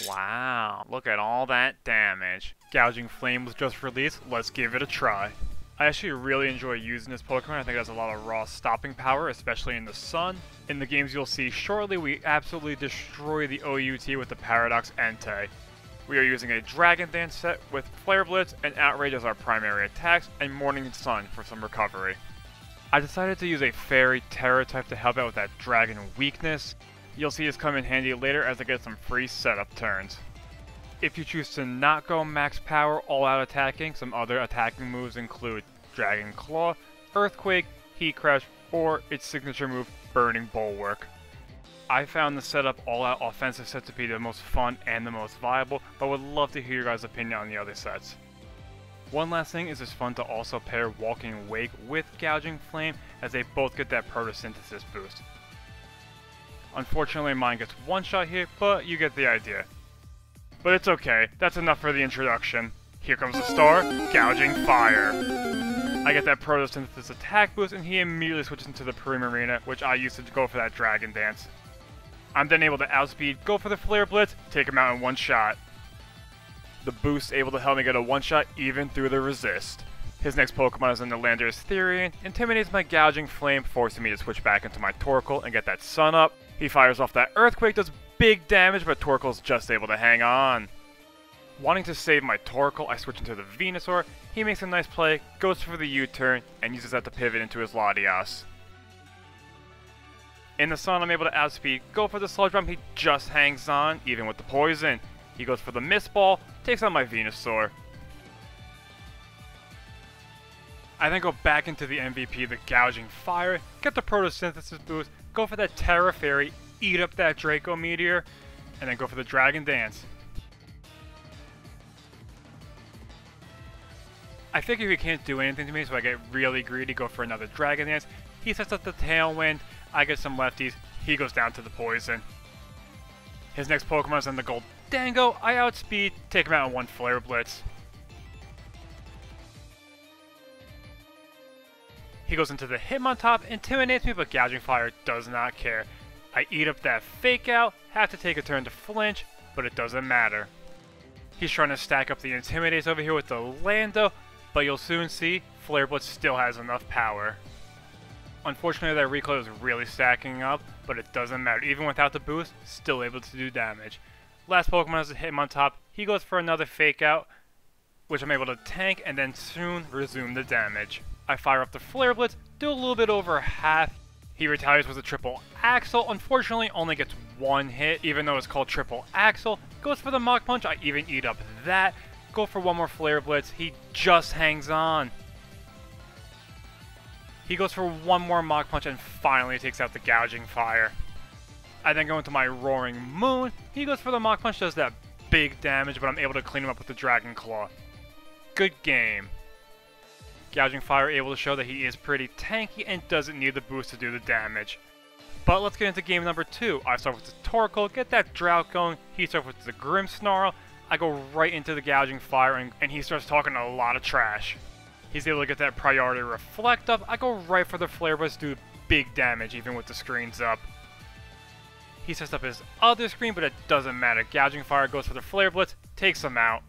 Wow, look at all that damage. Gouging Flame was just released, let's give it a try. I actually really enjoy using this Pokemon. I think it has a lot of raw stopping power, especially in the sun. In the games you'll see shortly, we absolutely destroy the OUT with the Paradox Entei. We are using a Dragon Dance set with Flare Blitz and Outrage as our primary attacks, and Morning Sun for some recovery. I decided to use a Fairy Terra type to help out with that Dragon weakness. You'll see this come in handy later as I get some free setup turns. If you choose to not go max power all-out attacking, some other attacking moves include Dragon Claw, Earthquake, Heat Crash, or its signature move, Burning Bulwark. I found the setup all-out offensive set to be the most fun and the most viable, but would love to hear your guys' opinion on the other sets. One last thing is it's fun to also pair Walking Wake with Gouging Flame, as they both get that photosynthesis boost. Unfortunately mine gets one shot here, but you get the idea. But it's okay, that's enough for the introduction. Here comes the star, Gouging Fire. I get that photosynthesis attack boost and he immediately switches into the Primarina, which I used to go for that Dragon Dance. I'm then able to outspeed, go for the Flare Blitz, take him out in one shot. The boost able to help me get a one-shot even through the resist. His next Pokemon is in the Landorus Therian, intimidates my Gouging Flame, forcing me to switch back into my Torkoal and get that Sun Up. He fires off that Earthquake, does big damage, but Torkoal's just able to hang on. Wanting to save my Torkoal, I switch into the Venusaur. He makes a nice play, goes for the U-turn, and uses that to pivot into his Latias. In the sun, I'm able to outspeed, go for the Sludge Bomb, he just hangs on, even with the poison. He goes for the Mist Ball, takes out my Venusaur. I then go back into the MVP, the Gouging Fire, get the Photosynthesis boost, go for that Terra Fairy, eat up that Draco Meteor, and then go for the Dragon Dance. I figure he can't do anything to me, so I get really greedy, go for another Dragon Dance. He sets up the Tailwind, I get some lefties, he goes down to the poison. His next Pokemon is in the Goldango, I outspeed, take him out in one Flare Blitz. He goes into the Hitmontop, intimidates me, but Gouging Fire does not care. I eat up that Fake Out, have to take a turn to flinch, but it doesn't matter. He's trying to stack up the Intimidates over here with the Lando, but you'll soon see, Flare Blitz still has enough power. Unfortunately that recoil is really stacking up, but it doesn't matter. Even without the boost, still able to do damage. Last Pokemon is a Hitmontop, he goes for another Fake Out, which I'm able to tank and then soon resume the damage. I fire up the Flare Blitz, do a little bit over half. He retaliates with a Triple Axle, unfortunately only gets one hit, even though it's called Triple Axle. Goes for the Mach Punch, I even eat up that. Go for one more Flare Blitz, he just hangs on. He goes for one more Mach Punch and finally takes out the Gouging Fire. I then go into my Roaring Moon, he goes for the Mach Punch, does that big damage, but I'm able to clean him up with the Dragon Claw. Good game. Gouging Fire able to show that he is pretty tanky and doesn't need the boost to do the damage. But let's get into game number 2. I start with the Torkoal, get that Drought going, he starts with the Grimmsnarl, I go right into the Gouging Fire and he starts talking a lot of trash. He's able to get that priority Reflect up, I go right for the Flare Blitz, do big damage even with the screens up. He sets up his other screen, but it doesn't matter. Gouging Fire goes for the Flare Blitz, takes him out.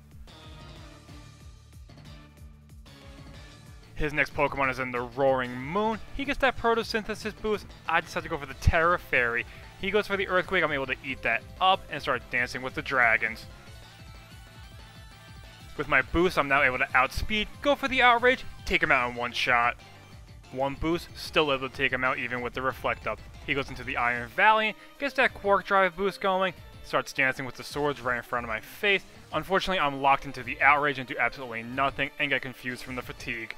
His next Pokemon is in the Roaring Moon. He gets that Photosynthesis boost. I decide to go for the Terra Fairy. He goes for the Earthquake. I'm able to eat that up and start dancing with the dragons. With my boost, I'm now able to outspeed, go for the Outrage, take him out in one shot. One boost, still able to take him out even with the Reflect Up. He goes into the Iron Valley, gets that Quark Drive boost going, starts dancing with the swords right in front of my face. Unfortunately, I'm locked into the Outrage and do absolutely nothing and get confused from the fatigue.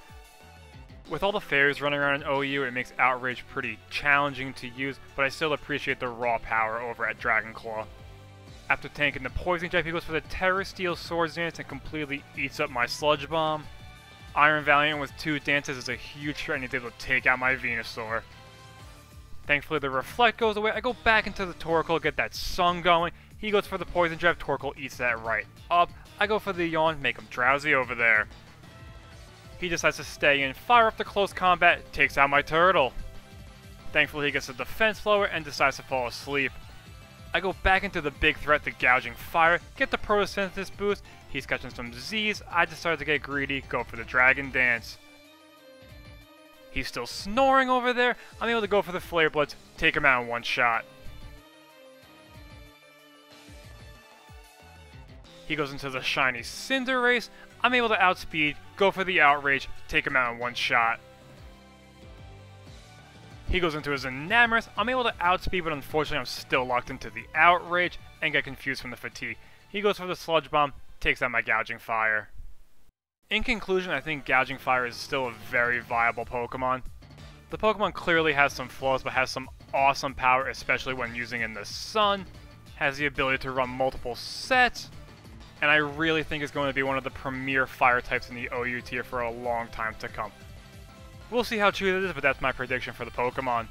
With all the fairies running around in OU, it makes Outrage pretty challenging to use, but I still appreciate the raw power over at Dragon Claw. After tanking the Poison Jab, he goes for the Terra Steel Swords Dance and completely eats up my Sludge Bomb. Iron Valiant with 2 dances is a huge threat and he's able to take out my Venusaur. Thankfully the Reflect goes away, I go back into the Torkoal, get that Sun going, he goes for the Poison Jab, Torkoal eats that right up, I go for the Yawn, make him drowsy over there. He decides to stay in, fire up the close combat, takes out my Turtle. Thankfully he gets a defense lower and decides to fall asleep. I go back into the big threat, the Gouging Fire, get the Photosynthesis boost, he's catching some Z's, I decided to get greedy, go for the Dragon Dance. He's still snoring over there, I'm able to go for the Flare Blitz, take him out in one shot. He goes into the shiny Cinderace, I'm able to outspeed, go for the Outrage, take him out in one shot. He goes into his Enamoris, I'm able to outspeed, but unfortunately I'm still locked into the Outrage, and get confused from the Fatigue. He goes for the Sludge Bomb, takes out my Gouging Fire. In conclusion, I think Gouging Fire is still a very viable Pokemon. The Pokemon clearly has some flaws, but has some awesome power, especially when using in the Sun, has the ability to run multiple sets, and I really think is going to be one of the premier fire types in the OU tier for a long time to come. We'll see how true that is, but that's my prediction for the Pokemon.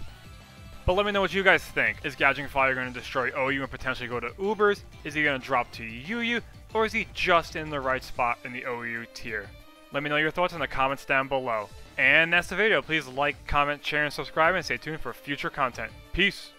But let me know what you guys think. Is Gouging Fire going to destroy OU and potentially go to Ubers? Is he going to drop to UU? Or is he just in the right spot in the OU tier? Let me know your thoughts in the comments down below. And that's the video. Please like, comment, share, and subscribe, and stay tuned for future content. Peace!